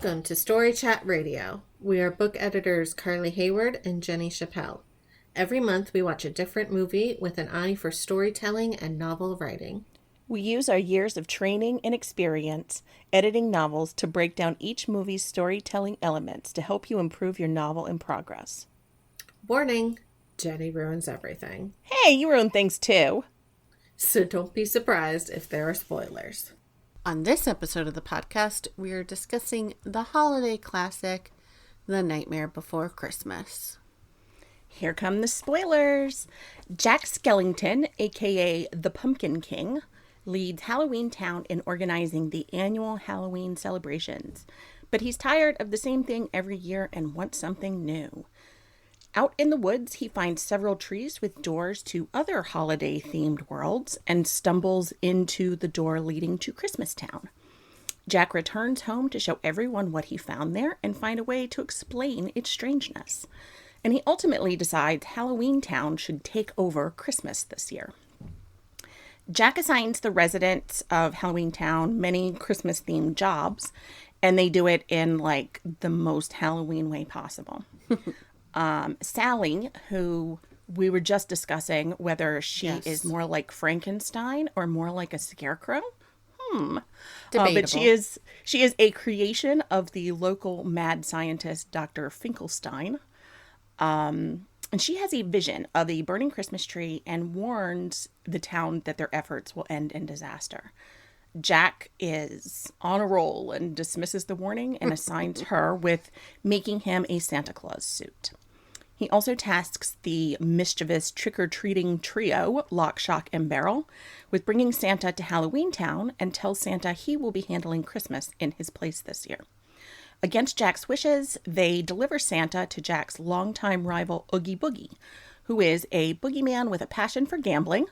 Welcome to Story Chat Radio. We are book editors Carly Hayward and Jenny Chappelle. Every month we watch a different movie with an eye for storytelling and novel writing. We use our years of training and experience editing novels to break down each movie's storytelling elements to help you improve your novel in progress. Warning, Jenny ruins everything. Hey, you ruin things too. So don't be surprised if there are spoilers. On this episode of the podcast, we are discussing the holiday classic, The Nightmare Before Christmas. Here come the spoilers. Jack Skellington, aka the Pumpkin King, leads Halloween Town in organizing the annual Halloween celebrations. But he's tired of the same thing every year and wants something new. Out in the woods, he finds several trees with doors to other holiday-themed worlds and stumbles into the door leading to Christmas Town. Jack returns home to show everyone what he found there and find a way to explain its strangeness. And he ultimately decides Halloween Town should take over Christmas this year. Jack assigns the residents of Halloween Town many Christmas-themed jobs, and they do it in, like, the most Halloween way possible. Sally, who we were just discussing whether she is more like Frankenstein or more like a scarecrow. Debatable. But she is a creation of the local mad scientist, Dr. Finkelstein. And she has a vision of a burning Christmas tree and warns the town that their efforts will end in disaster. Jack is on a roll and dismisses the warning and assigns her with making him a Santa Claus suit. He also tasks the mischievous trick-or-treating trio, Lock, Shock, and Barrel, with bringing Santa to Halloween Town and tells Santa he will be handling Christmas in his place this year. Against Jack's wishes, they deliver Santa to Jack's longtime rival, Oogie Boogie, who is a boogeyman with a passion for gambling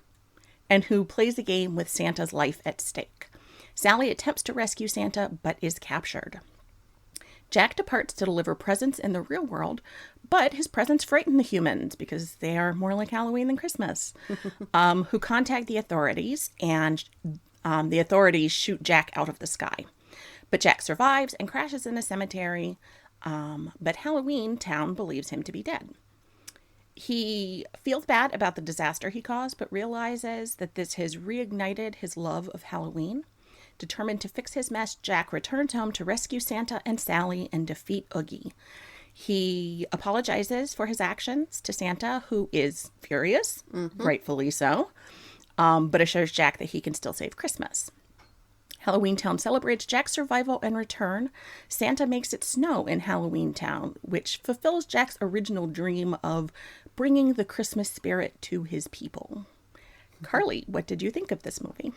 and who plays a game with Santa's life at stake. Sally attempts to rescue Santa, but is captured. Jack departs to deliver presents in the real world, but his presents frighten the humans because they are more like Halloween than Christmas, who contact the authorities, and the authorities shoot Jack out of the sky. But Jack survives and crashes in a cemetery, but Halloween Town believes him to be dead. He feels bad about the disaster he caused, but realizes that this has reignited his love of Halloween. Determined to fix his mess, Jack returns home to rescue Santa and Sally and defeat Oogie. He apologizes for his actions to Santa, who is furious, rightfully so, but assures Jack that he can still save Christmas. Halloween Town celebrates Jack's survival and return. Santa makes it snow in Halloween Town, which fulfills Jack's original dream of bringing the Christmas spirit to his people. Carly, what did you think of this movie?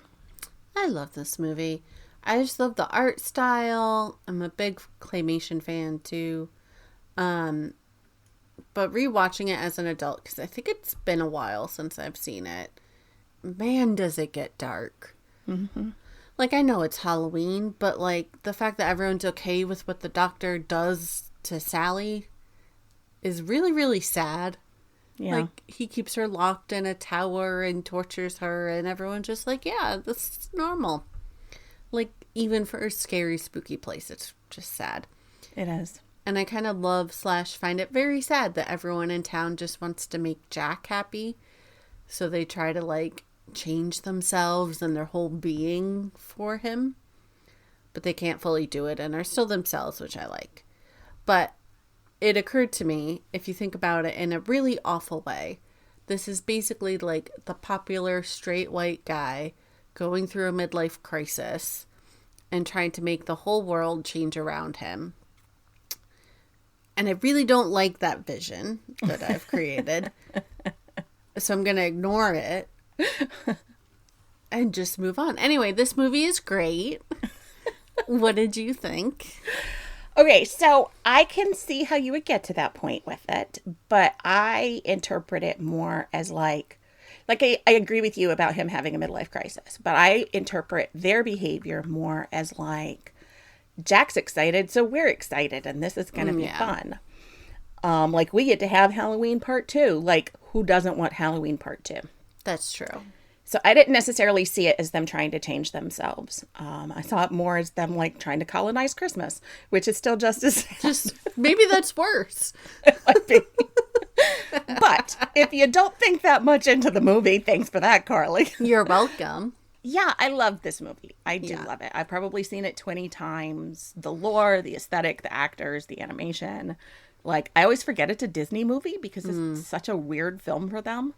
I love this movie. I just love the art style. I'm a big claymation fan too. But rewatching it as an adult, because I think it's been a while since I've seen it, man, does it get dark. Mm-hmm. Like, I know it's Halloween, but like the fact that everyone's okay with what the doctor does to Sally is really, really sad. Yeah. Like, he keeps her locked in a tower and tortures her, and everyone's just like, yeah, this is normal. Like, even for a scary, spooky place, it's just sad. It is. And I kind of love / find it very sad that everyone in town just wants to make Jack happy. So they try to, like, change themselves and their whole being for him. But they can't fully do it and are still themselves, which I like. But it occurred to me, if you think about it in a really awful way, this is basically like the popular straight white guy going through a midlife crisis and trying to make the whole world change around him. And I really don't like that vision that I've created. So I'm going to ignore it and just move on. Anyway, this movie is great. What did you think? Okay, so I can see how you would get to that point with it, but I interpret it more as like I agree with you about him having a midlife crisis, but I interpret their behavior more as like, Jack's excited, so we're excited, and this is going to be fun. Like, we get to have Halloween Part 2. Like, who doesn't want Halloween Part 2? That's true. So I didn't necessarily see it as them trying to change themselves. I saw it more as them like trying to colonize Christmas, which is still just as sad. Just maybe that's worse. It might be. But if you don't think that much into the movie, thanks for that, Carly. You're welcome. Yeah, I love this movie. I do Yeah. love it. I've probably seen it 20 times. The lore, the aesthetic, the actors, the animation. Like, I always forget it's a Disney movie because it's such a weird film for them.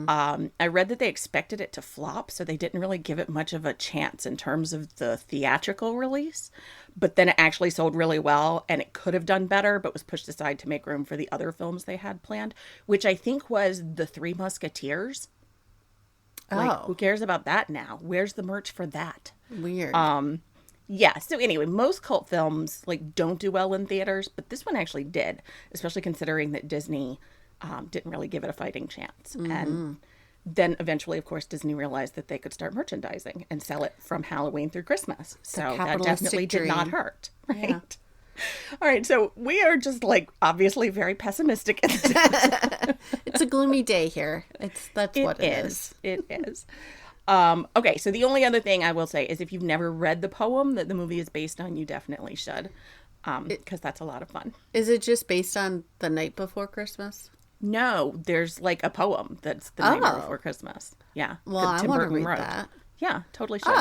I read that they expected it to flop, so they didn't really give it much of a chance in terms of the theatrical release. But then it actually sold really well, and it could have done better, but was pushed aside to make room for the other films they had planned, which I think was The Three Musketeers. Like, who cares about that now? Where's the merch for that? Weird. Yeah, so anyway, most cult films like don't do well in theaters, but this one actually did, especially considering that Disney didn't really give it a fighting chance. And then eventually, of course, Disney realized that they could start merchandising and sell it from Halloween through Christmas. So that definitely did not hurt, right? Yeah. All right, so we are just like obviously very pessimistic. It's a gloomy day here. That's what it is. It is. Okay, so the only other thing I will say is if you've never read the poem that the movie is based on, you definitely should, because that's a lot of fun. Is it just based on The Night Before Christmas? No, there's like a poem that's The Night Before Christmas. Yeah. Well, I want to read that. Yeah, totally should.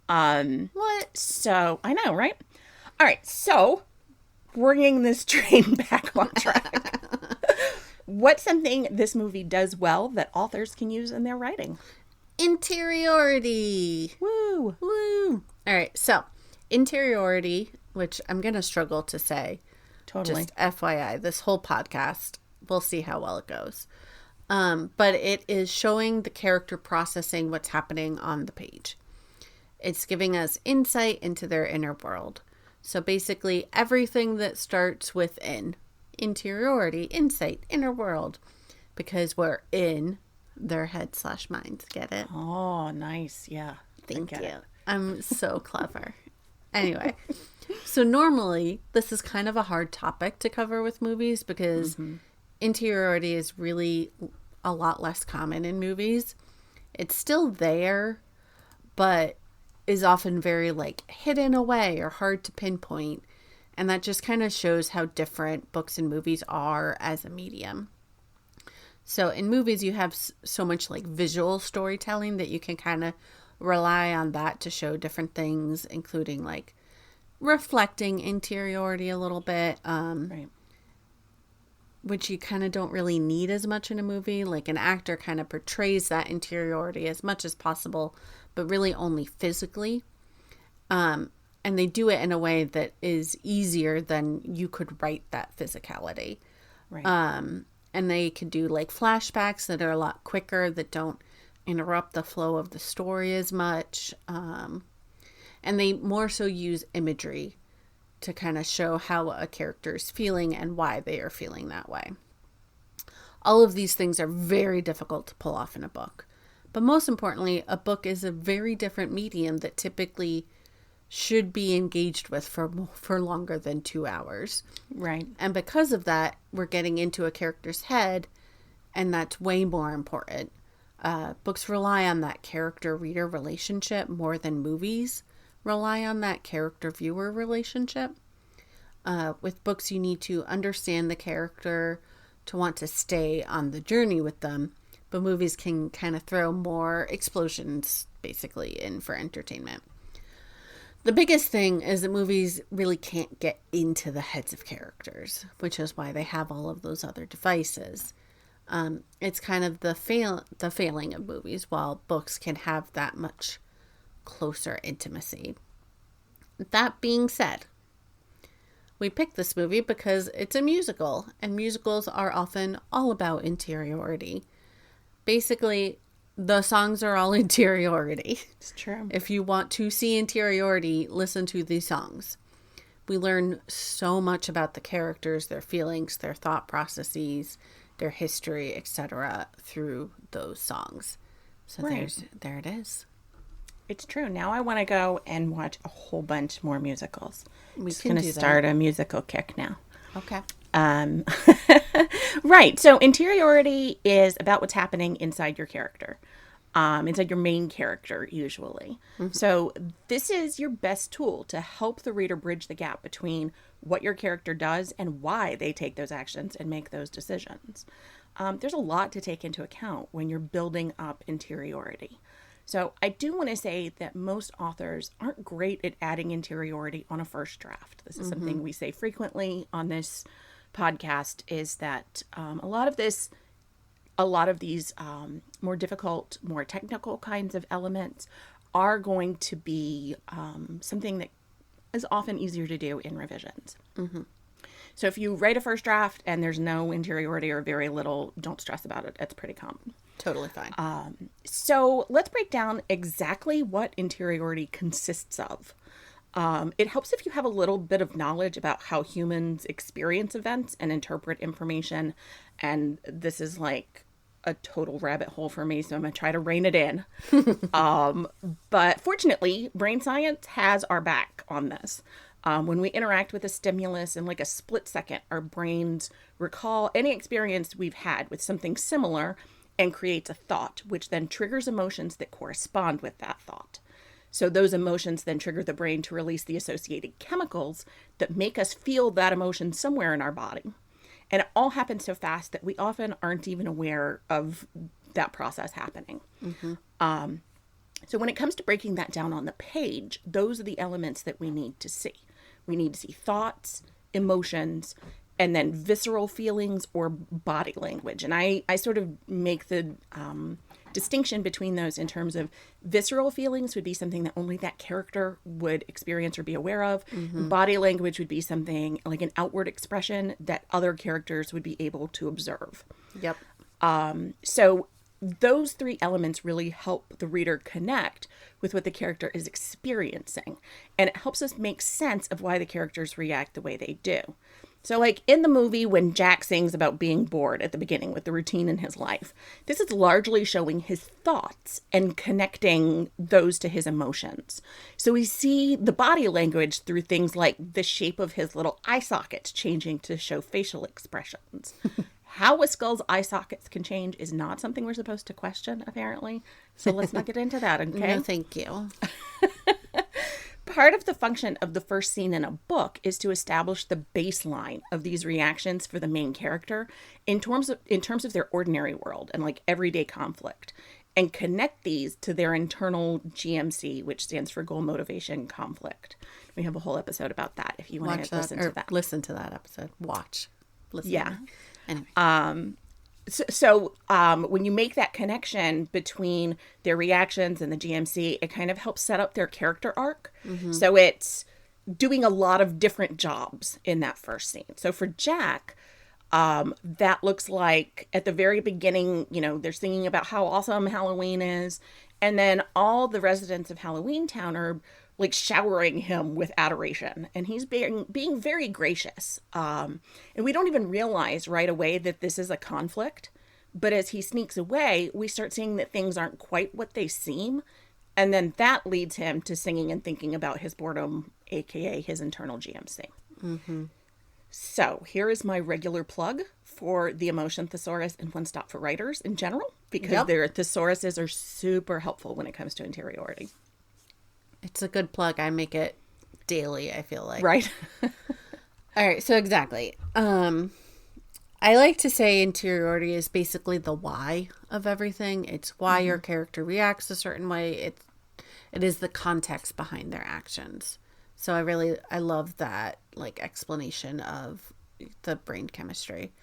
Oh. What? So, I know, right? All right, so bringing this train back on track. What's something this movie does well that authors can use in their writing? Interiority. Woo. Woo. All right, so interiority, which I'm going to struggle to say. Totally. Just FYI, this whole podcast, we'll see how well it goes. But it is showing the character processing what's happening on the page. It's giving us insight into their inner world. So basically everything that starts within. Interiority, insight, inner world. Because we're in their head/minds. Get it? Oh, nice. Yeah. Thank you. I'm so clever. Anyway, so normally this is kind of a hard topic to cover with movies because interiority is really a lot less common in movies. It's still there, but is often very like hidden away or hard to pinpoint. And that just kind of shows how different books and movies are as a medium. So in movies, you have so much like visual storytelling that you can kind of rely on that to show different things, including like reflecting interiority a little bit, right. Which you kind of don't really need as much in a movie. Like an actor kind of portrays that interiority as much as possible, but really only physically. And they do it in a way that is easier than you could write that physicality. Right. And they could do like flashbacks that are a lot quicker, that don't interrupt the flow of the story as much. And they more so use imagery to kind of show how a character is feeling and why they are feeling that way. All of these things are very difficult to pull off in a book. But most importantly, a book is a very different medium that typically should be engaged with for longer than 2 hours. Right. And because of that, we're getting into a character's head, and that's way more important. Books rely on that character-reader relationship more than movies rely on that character-viewer relationship. With books, you need to understand the character to want to stay on the journey with them, but movies can kind of throw more explosions, basically, in for entertainment. The biggest thing is that movies really can't get into the heads of characters, which is why they have all of those other devices. It's kind of the failing of movies, while books can have that much closer intimacy. That being said, we picked this movie because it's a musical, and musicals are often all about interiority. Basically, the songs are all interiority. It's true. If you want to see interiority, listen to these songs. We learn so much about the characters, their feelings, their thought processes, their history, etc. through those songs. So right. there it is. It's true. Now I want to go and watch a whole bunch more musicals. I'm just going to start a musical kick now. Okay. Right. So interiority is about what's happening inside your character. inside your main character, usually. So this is your best tool to help the reader bridge the gap between what your character does and why they take those actions and make those decisions. There's a lot to take into account when you're building up interiority. So I do want to say that most authors aren't great at adding interiority on a first draft. This is something we say frequently on this podcast, is that a lot of these more difficult, more technical kinds of elements are going to be something that is often easier to do in revisions. So if you write a first draft and there's no interiority or very little, don't stress about it. It's pretty common. Totally fine. So let's break down exactly what interiority consists of. It helps if you have a little bit of knowledge about how humans experience events and interpret information. And this is like a total rabbit hole for me, so I'm going to try to rein it in. But fortunately, brain science has our back on this. When we interact with a stimulus in like a split second, our brains recall any experience we've had with something similar and creates a thought, which then triggers emotions that correspond with that thought. So those emotions then trigger the brain to release the associated chemicals that make us feel that emotion somewhere in our body. And it all happens so fast that we often aren't even aware of that process happening. So when it comes to breaking that down on the page, those are the elements that we need to see. We need to see thoughts, emotions, and then visceral feelings or body language. And I sort of make the distinction between those in terms of visceral feelings would be something that only that character would experience or be aware of. Body language would be something like an outward expression that other characters would be able to observe. Yep. So those three elements really help the reader connect with what the character is experiencing. And it helps us make sense of why the characters react the way they do. So like in the movie when Jack sings about being bored at the beginning with the routine in his life, this is largely showing his thoughts and connecting those to his emotions. So we see the body language through things like the shape of his little eye sockets changing to show facial expressions. How a skull's eye sockets can change is not something we're supposed to question, apparently. So let's not get into that, okay? No, thank you. Part of the function of the first scene in a book is to establish the baseline of these reactions for the main character in terms of their ordinary world and like everyday conflict, and connect these to their internal GMC, which stands for goal, motivation, conflict. We have a whole episode about that if you want to listen to that. Listen to that episode. Watch. Listen. Yeah. Anyway. So when you make that connection between their reactions and the GMC, it kind of helps set up their character arc. So it's doing a lot of different jobs in that first scene. So for Jack, that looks like at the very beginning, you know, they're singing about how awesome Halloween is. And then all the residents of Halloween Town are like showering him with adoration, and he's being very gracious. And we don't even realize right away that this is a conflict, but as he sneaks away, we start seeing that things aren't quite what they seem. And then that leads him to singing and thinking about his boredom, aka his internal GMC. So here is my regular plug for the Emotion Thesaurus and One Stop for Writers in general, because their thesauruses are super helpful when it comes to interiority. It's a good plug. I make it daily, I feel like. Right. All right. So exactly. I like to say interiority is basically the why of everything. It's why your character reacts a certain way. It is the context behind their actions. So I love that like explanation of the brain chemistry.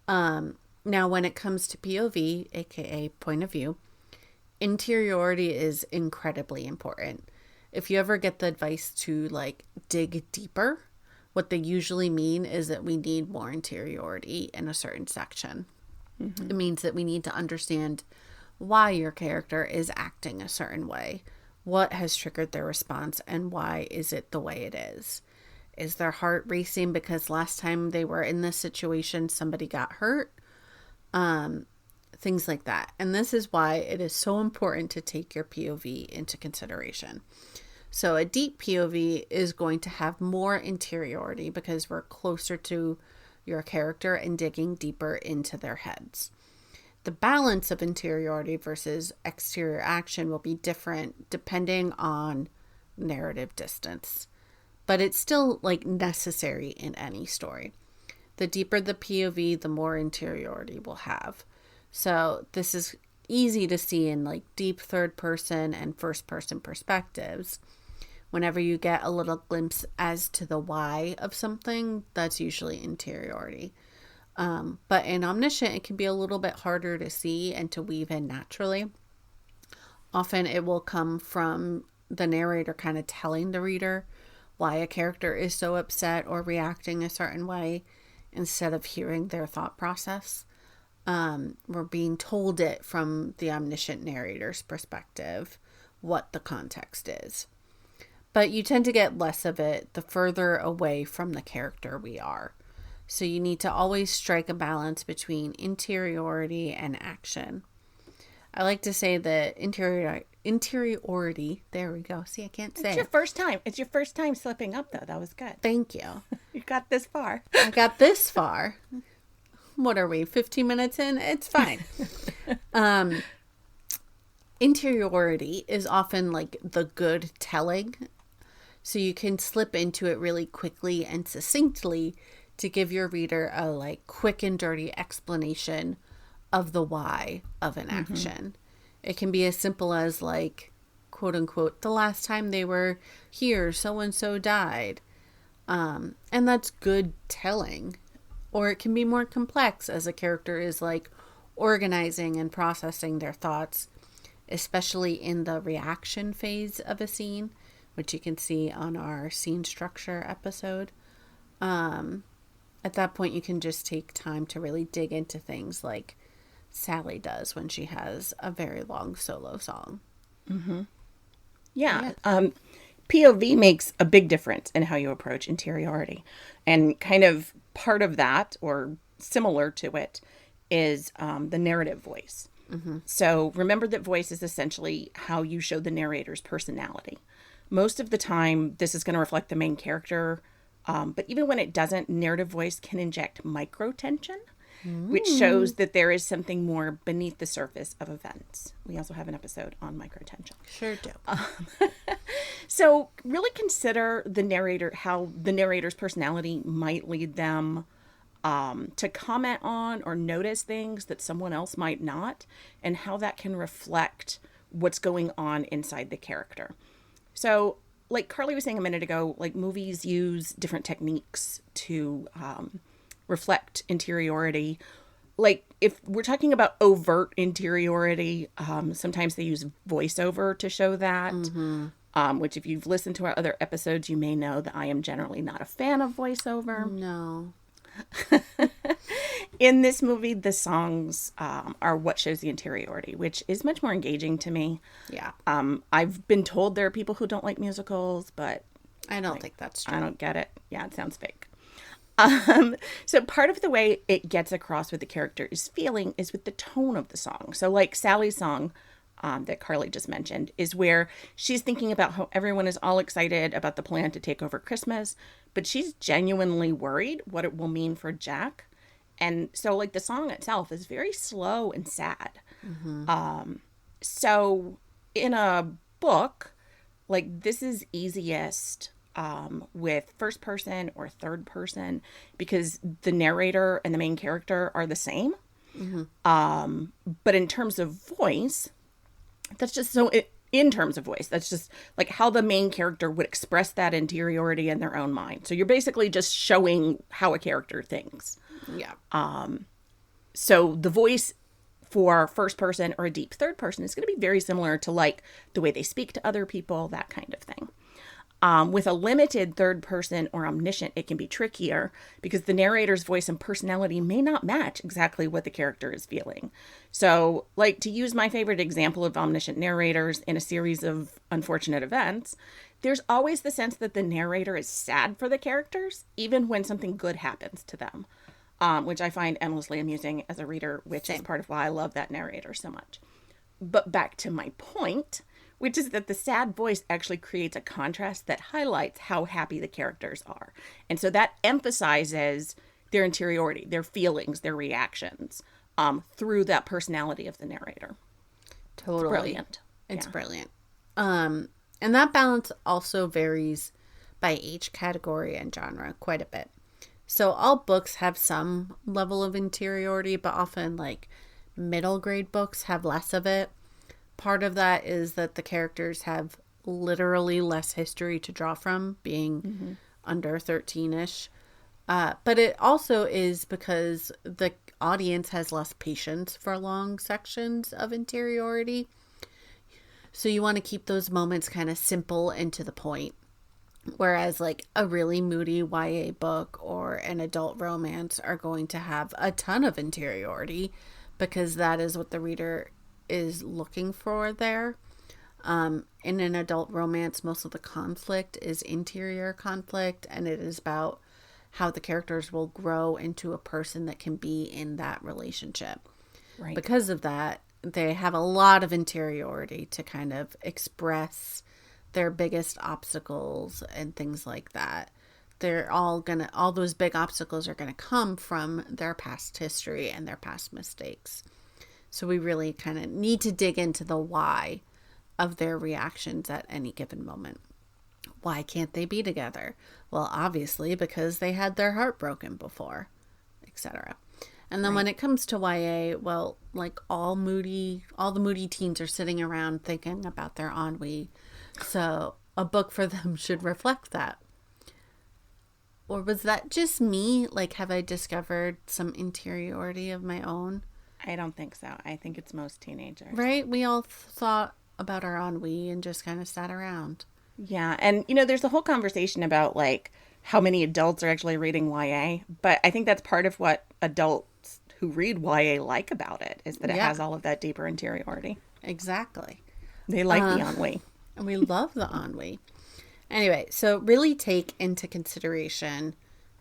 Now when it comes to POV, aka point of view, interiority is incredibly important. If you ever get the advice to like dig deeper, what they usually mean is that we need more interiority in a certain section. It means that we need to understand why your character is acting a certain way, what has triggered their response, and why is it the way it is. Is their heart racing because last time they were in this situation somebody got hurt? Things like that. And this is why it is so important to take your POV into consideration. So a deep POV is going to have more interiority because we're closer to your character and digging deeper into their heads. The balance of interiority versus exterior action will be different depending on narrative distance, but it's still like necessary in any story. The deeper the POV, the more interiority we'll have. So this is easy to see in like deep third person and first person perspectives. Whenever you get a little glimpse as to the why of something, that's usually interiority. But in omniscient, it can be a little bit harder to see and to weave in naturally. Often it will come from the narrator kind of telling the reader why a character is so upset or reacting a certain way instead of hearing their thought process. We're being told it from the omniscient narrator's perspective, what the context is. But you tend to get less of it the further away from the character we are. So you need to always strike a balance between interiority and action. I like to say that interiority, there we go. See, I can't say It's your first time. It's your first time slipping up, though. That was good. Thank you. You got this far. I got this far. What are we, 15 minutes in? It's fine. Interiority is often like the good telling. So you can slip into it really quickly and succinctly to give your reader a like quick and dirty explanation of the why of an action. It can be as simple as like, quote unquote, the last time they were here, so-and-so died. And that's good telling. Or it can be more complex as a character is like organizing and processing their thoughts, especially in the reaction phase of a scene, which you can see on our scene structure episode. At that point, you can just take time to really dig into things like Sally does when she has a very long solo song. Yeah. POV makes a big difference in how you approach interiority. And kind of part of that, or similar to it, is the narrative voice. So remember that voice is essentially how you show the narrator's personality. Most of the time, this is going to reflect the main character. But even when it doesn't, narrative voice can inject micro tension, which shows that there is something more beneath the surface of events. We also have an episode on micro tension. Sure do. So really consider how the narrator's personality might lead them to comment on or notice things that someone else might not, and how that can reflect what's going on inside the character. So like Carly was saying a minute ago, like movies use different techniques to reflect interiority. Like if we're talking about overt interiority, sometimes they use voiceover to show that, which if you've listened to our other episodes, you may know that I am generally not a fan of voiceover. No. In this movie, the songs are what shows the interiority, which is much more engaging to me. Yeah. I've been told there are people who don't like musicals, but I don't think that's true. I don't get it. Yeah, it sounds fake. So part of the way it gets across what the character is feeling is with the tone of the song. So like Sally's song that Carly just mentioned is where she's thinking about how everyone is all excited about the plan to take over Christmas, but she's genuinely worried what it will mean for Jack. And so like the song itself is very slow and sad. So in a book, like this is easiest with first person or third person because the narrator and the main character are the same. But in terms of voice, that's just in terms of voice, that's just like how the main character would express that interiority in their own mind. So you're basically just showing how a character thinks. Yeah. So the voice for first person or a deep third person is going to be very similar to like the way they speak to other people, that kind of thing. With a limited third person or omniscient, it can be trickier because the narrator's voice and personality may not match exactly what the character is feeling. So, like, to use my favorite example of omniscient narrators in a series of unfortunate events, there's always the sense that the narrator is sad for the characters, even when something good happens to them, which I find endlessly amusing as a reader, which is part of why I love that narrator so much. But back to my point, which is that the sad voice actually creates a contrast that highlights how happy the characters are. And so that emphasizes their interiority, their feelings, their reactions. through that personality of the narrator. Totally. It's brilliant. It's Yeah. brilliant. And that balance also varies by age category and genre quite a bit. So all books have some level of interiority, but often like middle grade books have less of it. Part of that is that the characters have literally less history to draw from, being under 13ish. But it also is because the audience has less patience for long sections of interiority. So you want to keep those moments kind of simple and to the point. Whereas, like, a really moody YA book or an adult romance are going to have a ton of interiority because that is what the reader is looking for there. In an adult romance, most of the conflict is interior conflict, and it is about how the characters will grow into a person that can be in that relationship. Right. Because of that, they have a lot of interiority to kind of express their biggest obstacles and things like that. All those big obstacles are gonna come from their past history and their past mistakes. So we really kind of need to dig into the why of their reactions at any given moment. Why can't they be together? Well, obviously because they had their heart broken before, etc. And then when it comes to YA, well, like all the moody teens are sitting around thinking about their ennui. So a book for them should reflect that. Or was that just me? Like, have I discovered some interiority of my own? I don't think so. I think it's most teenagers. Right? We all thought about our ennui and just kind of sat around. Yeah. And, there's a whole conversation about like how many adults are actually reading YA. But I think that's part of what adults who read YA like about it is that it has all of that deeper interiority. Exactly. They like the ennui. And we love the ennui. Anyway, so really take into consideration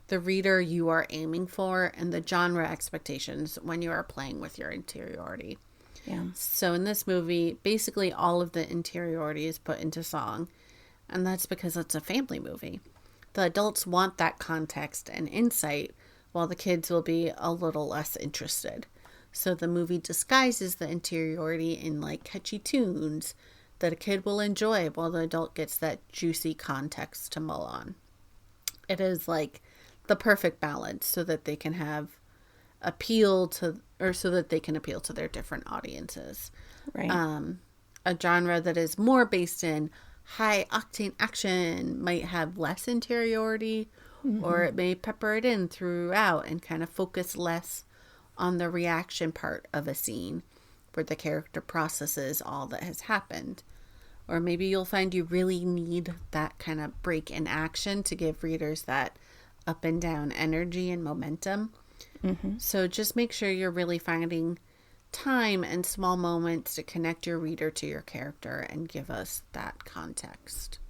the reader you are aiming for and the genre expectations when you are playing with your interiority. Yeah. So in this movie, basically all of the interiority is put into song, and that's because it's a family movie. The adults want that context and insight, while the kids will be a little less interested. So the movie disguises the interiority in like catchy tunes that a kid will enjoy while the adult gets that juicy context to mull on. It is like the perfect balance so that they can appeal to their different audiences. Right. A genre that is more based in high octane action might have less interiority, or it may pepper it in throughout and kind of focus less on the reaction part of a scene where the character processes all that has happened. Or maybe you'll find you really need that kind of break in action to give readers that up and down energy and momentum. So just make sure you're really finding time and small moments to connect your reader to your character and give us that context.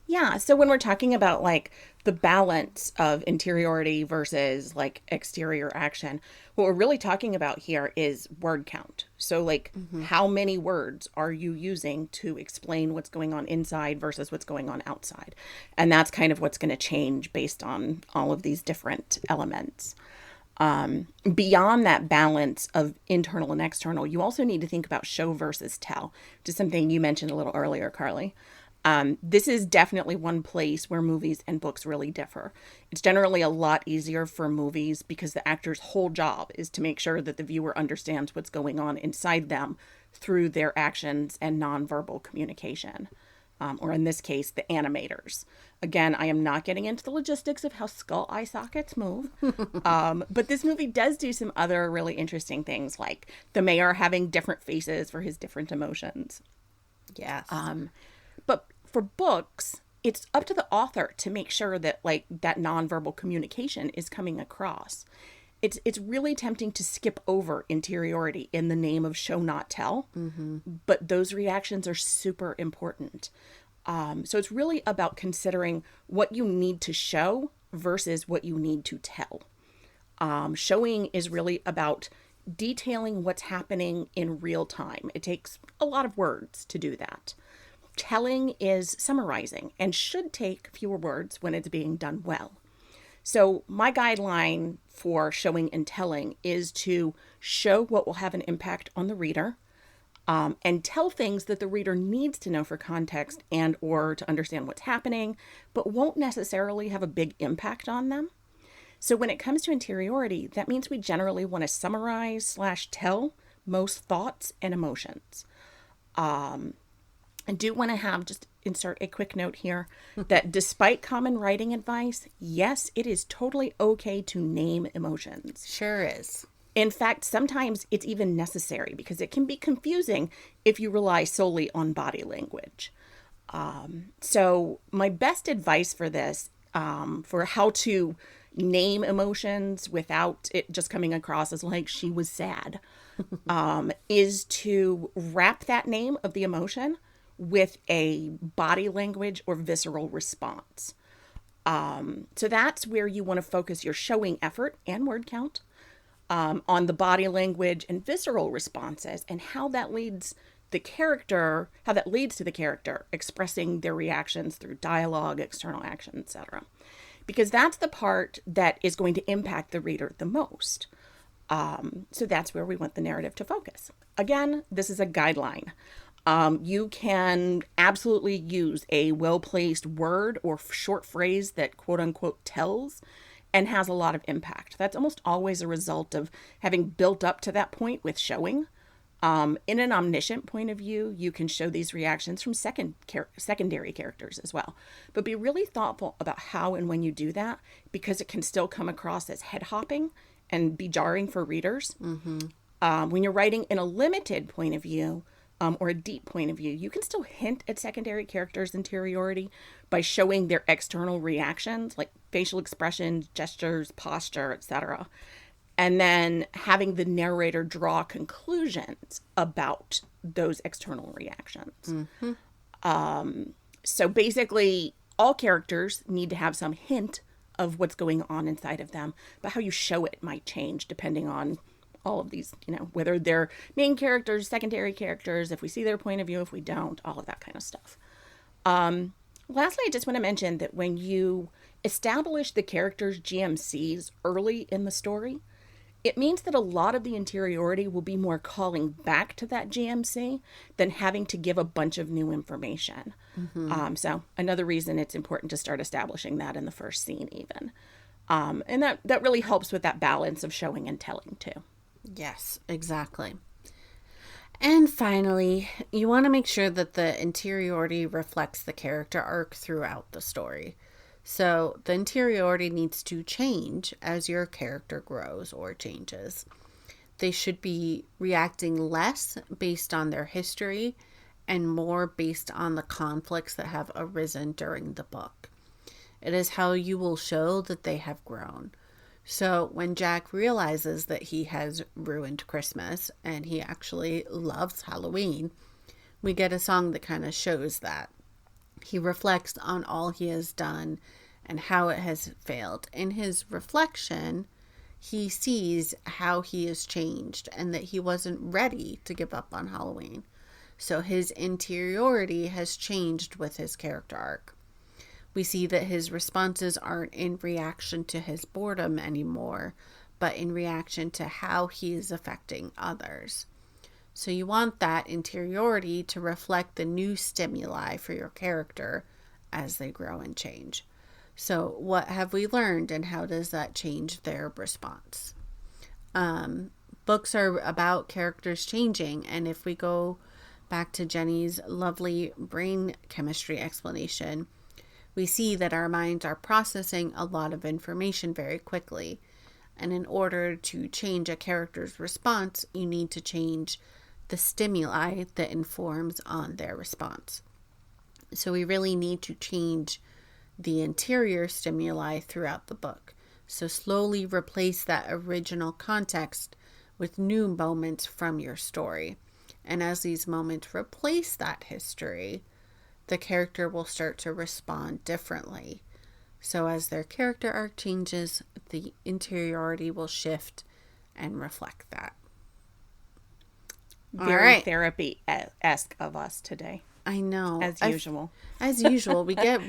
Yeah. So when we're talking about like the balance of interiority versus like exterior action, what we're really talking about here is word count. So like how many words are you using to explain what's going on inside versus what's going on outside? And that's kind of what's going to change based on all of these different elements. Beyond that balance of internal and external, you also need to think about show versus tell, which is something you mentioned a little earlier, Carly. This is definitely one place where movies and books really differ. It's generally a lot easier for movies because the actor's whole job is to make sure that the viewer understands what's going on inside them through their actions and nonverbal communication. Or in this case, the animators. Again, I am not getting into the logistics of how skull eye sockets move. But this movie does do some other really interesting things, like the mayor having different faces for his different emotions. Yes. But for books, it's up to the author to make sure that like that nonverbal communication is coming across. It's really tempting to skip over interiority in the name of show not tell, but those reactions are super important. So it's really about considering what you need to show versus what you need to tell. Showing is really about detailing what's happening in real time. It takes a lot of words to do that. Telling is summarizing and should take fewer words when it's being done well. So my guideline for showing and telling is to show what will have an impact on the reader, and tell things that the reader needs to know for context and or to understand what's happening, but won't necessarily have a big impact on them. So when it comes to interiority, that means we generally want to summarize slash tell most thoughts and emotions. I do want to have just insert a quick note here that despite common writing advice, yes, it is totally okay to name emotions. Sure is. In fact, sometimes it's even necessary because it can be confusing if you rely solely on body language. So my best advice for this, for how to name emotions without it just coming across as like she was sad, is to wrap that name of the emotion with a body language or visceral response. So that's where you want to focus your showing effort and word count, on the body language and visceral responses and how that leads to the character expressing their reactions through dialogue, external action, etc. Because that's the part that is going to impact the reader the most. So that's where we want the narrative to focus. Again, this is a guideline. You can absolutely use a well-placed word or short phrase that quote unquote tells and has a lot of impact. That's almost always a result of having built up to that point with showing. In an omniscient point of view, you can show these reactions from secondary characters as well. But be really thoughtful about how and when you do that, because it can still come across as head hopping and be jarring for readers. When you're writing in a limited point of view, or a deep point of view, you can still hint at secondary characters' interiority by showing their external reactions, like facial expressions, gestures, posture, etc. And then having the narrator draw conclusions about those external reactions. So basically, all characters need to have some hint of what's going on inside of them, but how you show it might change depending on all of these, whether they're main characters, secondary characters, if we see their point of view, if we don't, all of that kind of stuff. Lastly, I just want to mention that when you establish the characters' GMCs early in the story, it means that a lot of the interiority will be more calling back to that GMC than having to give a bunch of new information. So another reason it's important to start establishing that in the first scene even. And that really helps with that balance of showing and telling too. Yes, exactly. And finally, you want to make sure that the interiority reflects the character arc throughout the story. So the interiority needs to change as your character grows or changes. They should be reacting less based on their history and more based on the conflicts that have arisen during the book. It is how you will show that they have grown. So when Jack realizes that he has ruined Christmas and he actually loves Halloween, we get a song that kind of shows that. He reflects on all he has done and how it has failed. In his reflection, he sees how he has changed and that he wasn't ready to give up on Halloween. So his interiority has changed with his character arc. We see that his responses aren't in reaction to his boredom anymore, but in reaction to how he is affecting others. So you want that interiority to reflect the new stimuli for your character as they grow and change. So what have we learned and how does that change their response? Books are about characters changing, and if we go back to Jenny's lovely brain chemistry explanation, we see that our minds are processing a lot of information very quickly. And in order to change a character's response, you need to change the stimuli that informs on their response. So we really need to change the interior stimuli throughout the book. So slowly replace that original context with new moments from your story. And as these moments replace that history, the character will start to respond differently. So as their character arc changes, the interiority will shift and reflect that. Very therapy-esque of us today. I know. As usual. As usual, we get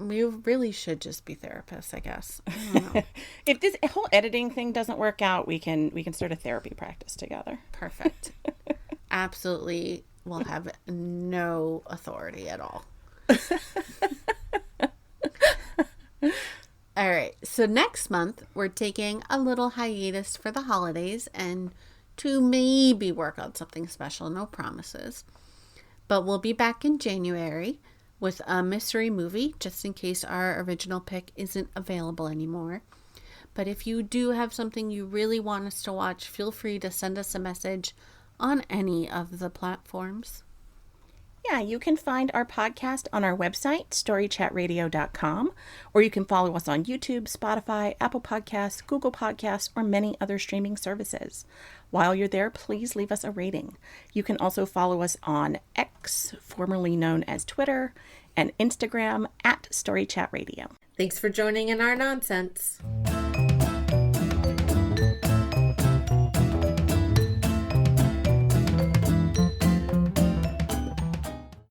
We really should just be therapists, I guess. I don't know. If this whole editing thing doesn't work out, we can start a therapy practice together. Perfect. Absolutely will have no authority at all. All right. So next month, we're taking a little hiatus for the holidays and to maybe work on something special. No promises. But we'll be back in January with a mystery movie, just in case our original pick isn't available anymore. But if you do have something you really want us to watch, feel free to send us a message on any of the platforms. Yeah, you can find our podcast on our website, storychatradio.com, or you can follow us on YouTube, Spotify, Apple Podcasts, Google Podcasts, or many other streaming services. While you're there, please leave us a rating. You can also follow us on X, formerly known as Twitter, and Instagram @StoryChatRadio. Thanks for joining in our nonsense.